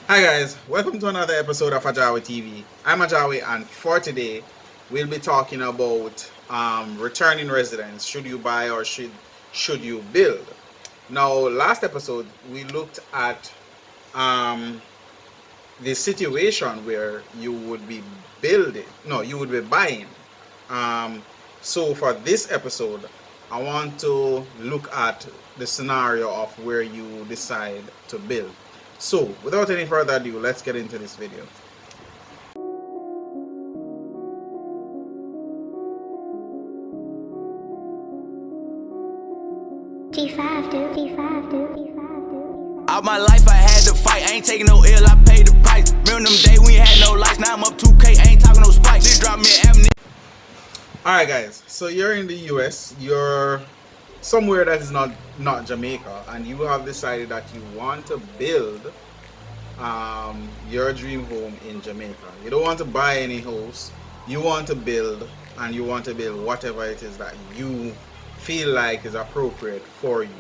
Hi guys, welcome to another episode of AJAWI TV. I'm AJAWI, and for today we'll be talking about returning residents. Should you buy or should you build? Now, last episode we looked at um, the situation where you would be you would be buying. Um, so for this episode, I want to look at the scenario of where you decide to build. So without any further ado, let's get into this video. G5, dude. G5, dude. G5, dude. All my life I had to fight, I ain't taking no ill, I paid the price. Remember them days we had no lights, now I'm up 2K, I ain't talking no spikes. Just drop me an avenue. Alright guys, so you're in the US, you're somewhere that is not Jamaica, and you have decided that you want to build your dream home in Jamaica. You don't want to buy any house, you want to build, and you want to build whatever it is that you feel like is appropriate for you.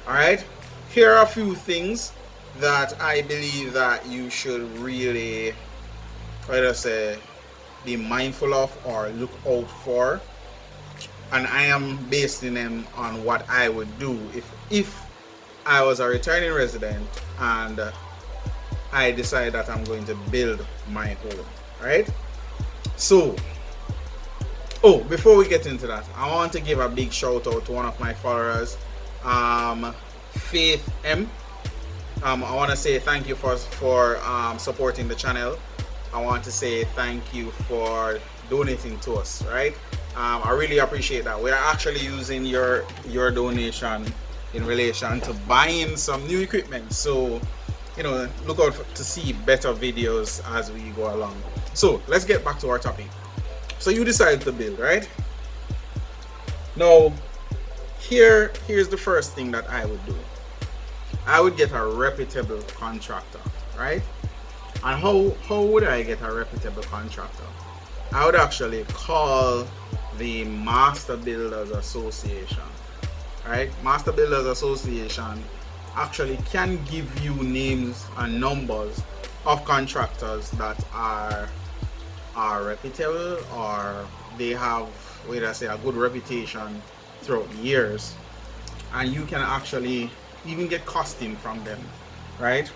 Alright, here are a few things that I believe that you should really, let us say, be mindful of or look out for, and I am basing them on what I would do if I was a returning resident and I decide that I'm going to build my home. Right? So, before we get into that, I want to give a big shout out to one of my followers, Faith M. I want to say thank you for supporting the channel. I want to say thank you for donating to us, right? I really appreciate that. We are actually using your donation in relation to buying some new equipment. So, look out to see better videos as we go along. So, let's get back to our topic. So, you decided to build, right? Now, here's the first thing that I would do. I would get a reputable contractor, right? And how would I get a reputable contractor? I would actually call the Master Builders Association, right? Master Builders Association actually can give you names and numbers of contractors that are reputable, or they have, a good reputation throughout the years, and you can actually even get costing from them, right?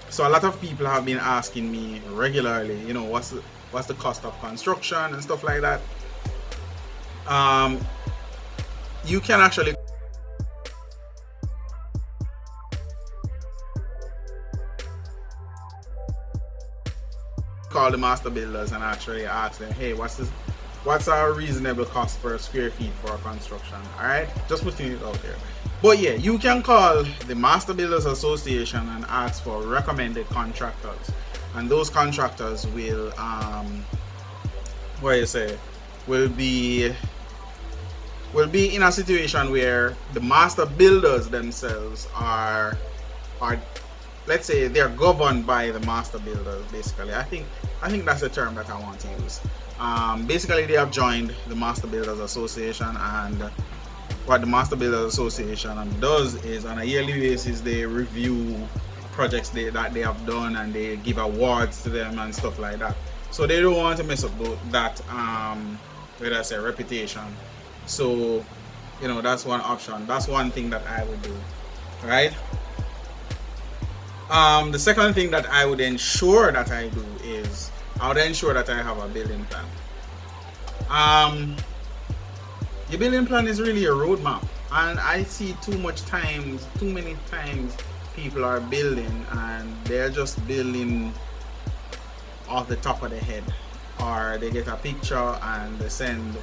So a lot of people have been asking me regularly, what's the cost of construction and stuff like that. You can actually call the master builders and actually ask them, hey, what's our reasonable cost per square feet for a construction? All right, just putting it out there. But yeah, you can call the Master Builders Association and ask for recommended contractors, and those contractors will will be in a situation where the master builders themselves are let's say they're governed by the master builders. Basically, I think that's the term that I want to use. Basically, they have joined the Master Builders Association, and what the Master Builders Association does is on a yearly basis they review projects that they have done, and they give awards to them and stuff like that. So they don't want to mess up that reputation. So that's one option. That's one thing that I would do, right? The second thing that I would ensure that I do is I would ensure that I have a building plan. Your building plan is really a roadmap, and I see too many times people are building and they're just building off the top of their head, or they get a picture and they send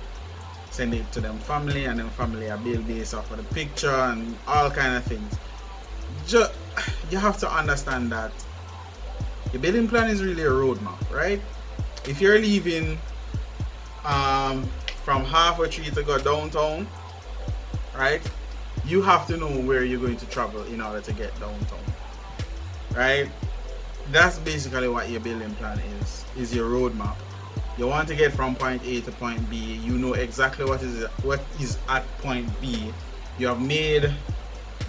it to them family, and then family are build based off of the picture and all kind of things. You have to understand that your building plan is really a roadmap, right? If you're leaving from halfway tree to go downtown, right, you have to know where you're going to travel in order to get downtown, right? That's basically what your building plan is your roadmap. You want to get from point A to point B. You know exactly what is at point B. You have made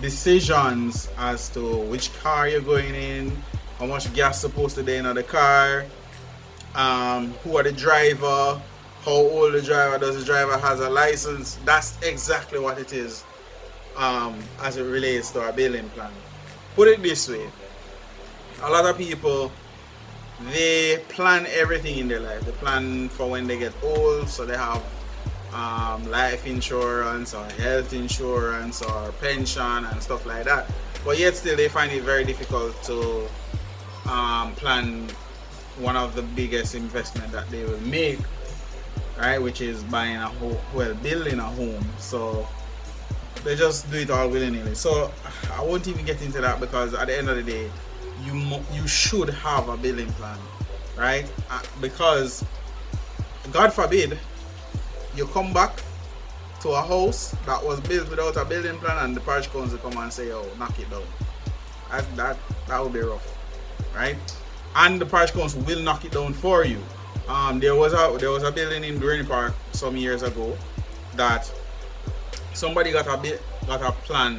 decisions as to which car you're going in, how much gas supposed to be in the car, who are the driver, how old the driver, does the driver has a license. That's exactly what it is as it relates to a building plan. Put it this way, a lot of people, they plan everything in their life. They plan for when they get old, so they have life insurance or health insurance or pension and stuff like that, but yet still they find it very difficult to plan one of the biggest investment that they will make, right, which is buying a home, well, building a home. So they just do it all willy-nilly. So I won't even get into that, because at the end of the day, you should have a building plan, right? Because God forbid you come back to a house that was built without a building plan and the parish council come and say, oh, knock it down. That would be rough, right? And the parish council will knock it down for you. There was a building in Granny Park some years ago that somebody got a plan,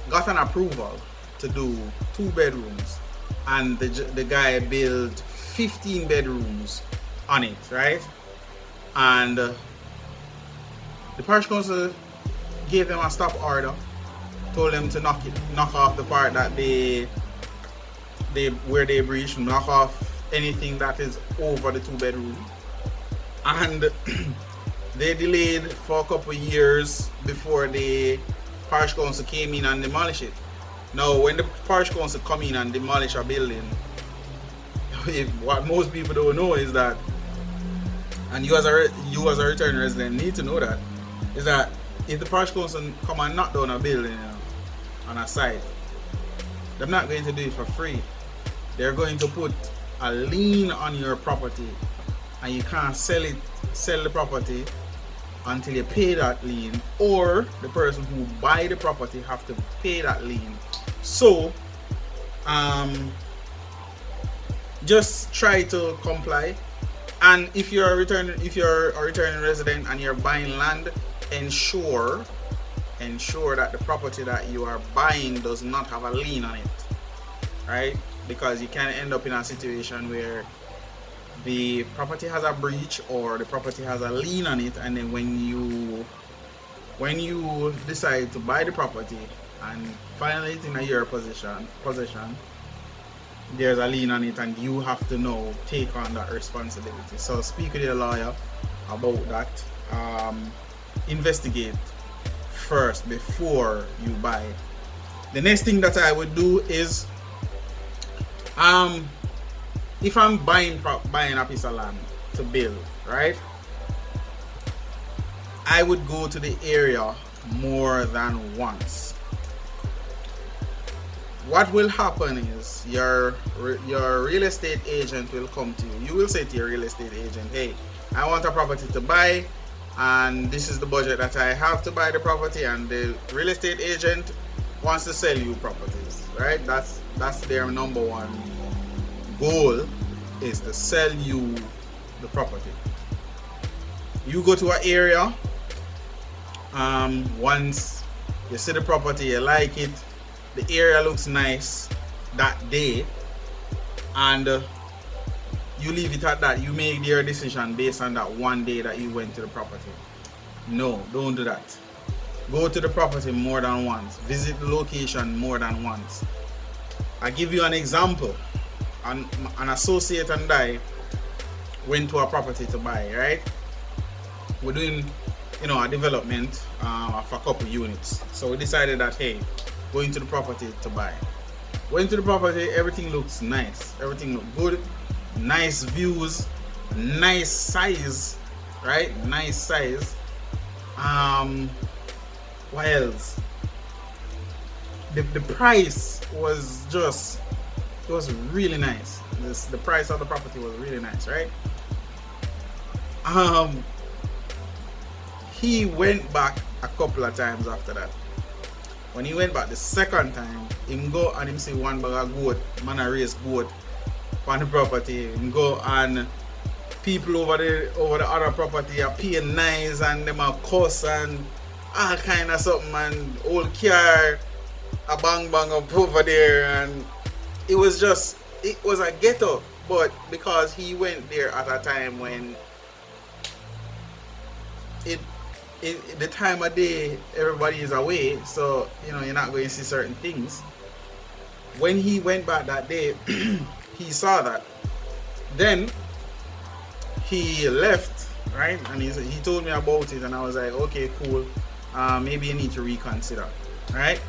got an approval to do 2 bedrooms, and the guy built 15 bedrooms on it, right? And the parish council gave them a stop order, told them to knock off the part that where they breached, knock off anything that is over the 2 bedroom, and they delayed for a couple of years before the parish council came in and demolished it. Now, when the parish council come in and demolish a building, what most people don't know is that, and you as a returning resident need to know that, is that if the parish council come and knock down a building on a site, they're not going to do it for free. They're going to put a lien on your property, and you can't sell the property until you pay that lien, or the person who buy the property have to pay that lien. So just try to comply. And if you're a returning resident and you're buying land, ensure that the property that you are buying does not have a lien on it, right? Because you can end up in a situation where the property has a breach or the property has a lien on it, and then when you decide to buy the property and finally it's in your possession, there's a lien on it, and you have to now take on that responsibility. So speak with your lawyer about that. Investigate first before you buy. The next thing that I would do is, if I'm buying a piece of land to build, right, I would go to the area more than once. What will happen is your real estate agent will come to you. You will say to your real estate agent, hey, I want a property to buy, and this is the budget that I have to buy the property, and the real estate agent wants to sell you properties, right? That's their number one goal, is to sell you the property. You go to an area, once you see the property, you like it, the area looks nice that day, and you leave it at that. You make your decision based on that one day that you went to the property. No, don't do that. Go to the property more than once. Visit the location more than once. I give you an example. An associate and I went to a property to buy, right? We're doing, a development of a couple units. So we decided that, hey, going to the property to buy. Went to the property, everything looks nice. Everything looks good. Nice views, nice size, right? Nice size. What else? The price was just, it was really nice. The price of the property was really nice, right? He went back a couple of times after that. When he went back the second time, him go and him see one bag of goat, man a raise goat on the property. Him go and people over the other property are paying nice, and them are cuss and all kind of something, and old car a bang up over there, and it was a ghetto, but because he went there at a time when the time of day everybody is away, so you're not going to see certain things. When he went back that day, he saw that. Then he left, right? And he told me about it, and I was like, okay, cool. Maybe you need to reconsider, right?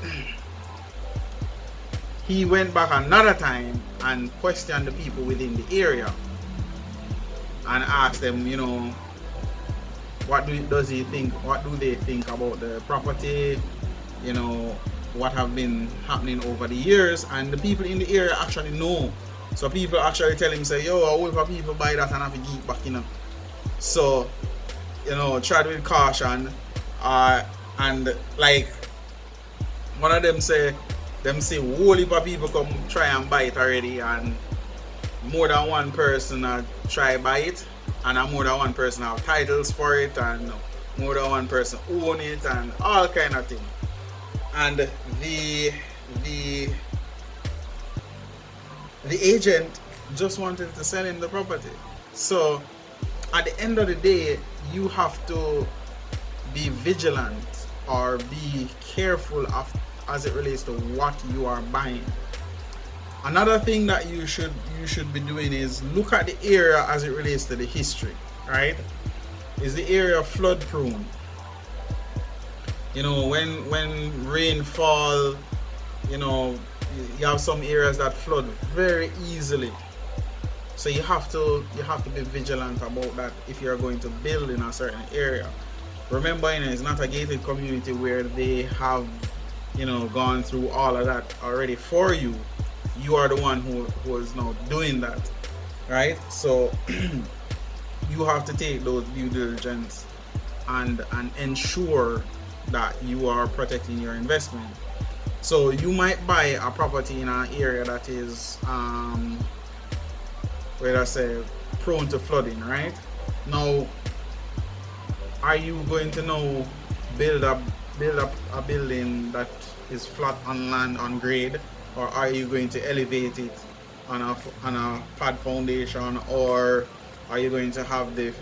He went back another time and questioned the people within the area and asked them, what do they think about the property, what have been happening over the years. And the people in the area actually know. So people actually tell him, say, yo, I hope people buy that and have to geek back, So, tread with caution. And like one of them say whole heap of people come try and buy it already, and more than one person try buy it, and more than one person have titles for it, and more than one person own it, and all kind of thing. And the agent just wanted to sell him the property. So at the end of the day, you have to be vigilant or be careful as it relates to what you are buying. Another thing that you should be doing is look at the area as it relates to the history, right? Is the area flood prone? When rain fall, you have some areas that flood very easily. So you have to be vigilant about that if you're going to build in a certain area. Remember, it's not a gated community where they have gone through all of that already for you. You are the one who is now doing that, right? So you have to take those due diligence and ensure that you are protecting your investment. So you might buy a property in an area that is prone to flooding, right? Now, are you going to now build up a building that is flat on land, on grade, or are you going to elevate it on a pad foundation, or are you going to have the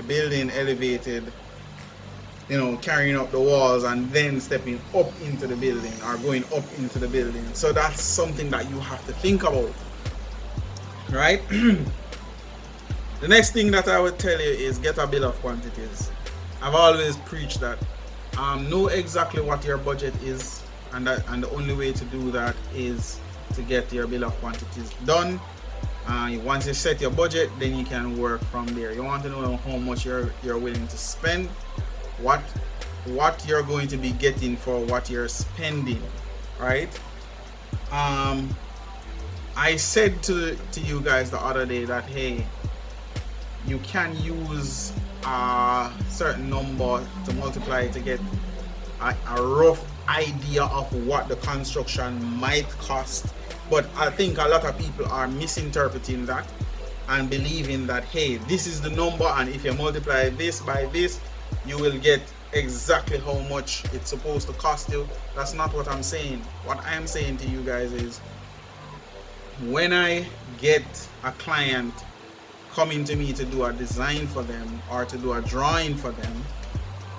building elevated, carrying up the walls and then stepping up into the building or going up into the building? So that's something that you have to think about, right? The next thing that I would tell you is get a bill of quantities. I've always preached that. Know exactly what your budget is, and the only way to do that is to get your bill of quantities done. Once you set your budget, then you can work from there. You want to know how much you're willing to spend, what you're going to be getting for what you're spending, right? I said to you guys the other day that, hey, you can use a certain number to multiply to get a rough idea of what the construction might cost. But I think a lot of people are misinterpreting that and believing that, hey, this is the number, and if you multiply this by this, you will get exactly how much it's supposed to cost you. That's not what I'm saying. What I'm saying to you guys is, when I get a client coming to me to do a design for them or to do a drawing for them,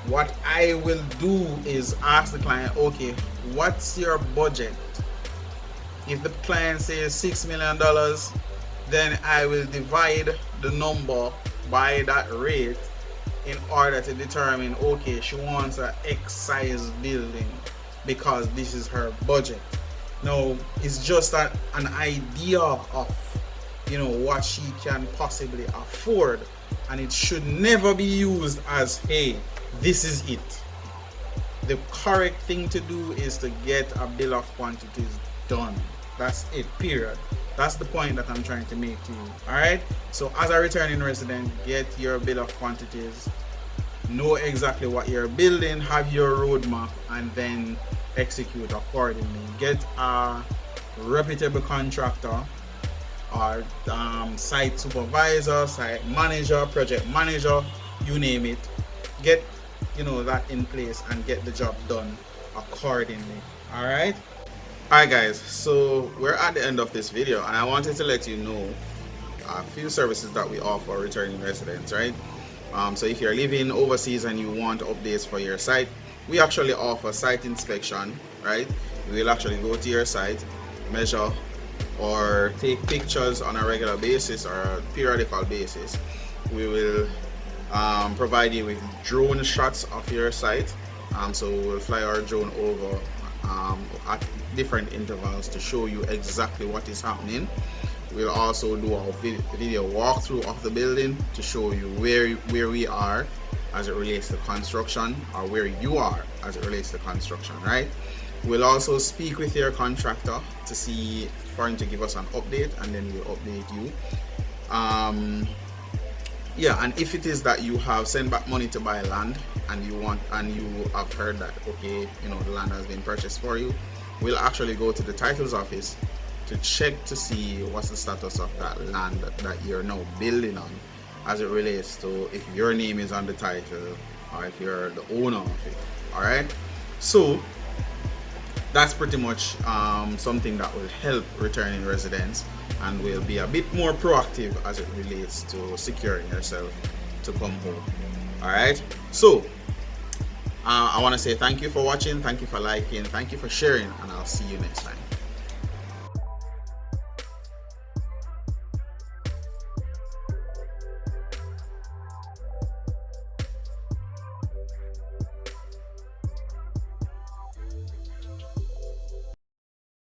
what I will do is ask the client, okay, what's your budget? If the client says $6 million, then I will divide the number by that rate in order to determine, okay, she wants an X size building because this is her budget. Now, it's just an idea of what she can possibly afford, and it should never be used as, hey, this is it. The correct thing to do is to get a bill of quantities done. That's it, period. That's the point that I'm trying to make to you. Alright, so as a returning resident, get your bill of quantities, know exactly what you're building, have your roadmap, and then execute accordingly. Get a reputable contractor or site supervisor, site manager, project manager, you name it. Get that in place and get the job done accordingly. All right. Alright guys, so we're at the end of this video, and I wanted to let you know a few services that we offer returning residents, right? So if you're living overseas and you want updates for your site, we actually offer site inspection, right? We will actually go to your site, measure or take pictures on a regular basis or a periodical basis. We will provide you with drone shots of your site. So we'll fly our drone over at different intervals to show you exactly what is happening. We'll also do a video walkthrough of the building to show you where we are as it relates to construction, or where you are as it relates to construction, right? We'll also speak with your contractor to see, for him to give us an update, and then we'll update you. Yeah, and if it is that you have sent back money to buy land and you have heard that, okay, you know, the land has been purchased for you, we'll actually go to the titles office to check to see what's the status of that land that you're now building on, as it relates to if your name is on the title or if you're the owner of it. All right, so that's pretty much something that will help returning residents and will be a bit more proactive as it relates to securing yourself to come home. All right, so I want to say thank you for watching, thank you for liking, thank you for sharing, and I'll see you next time.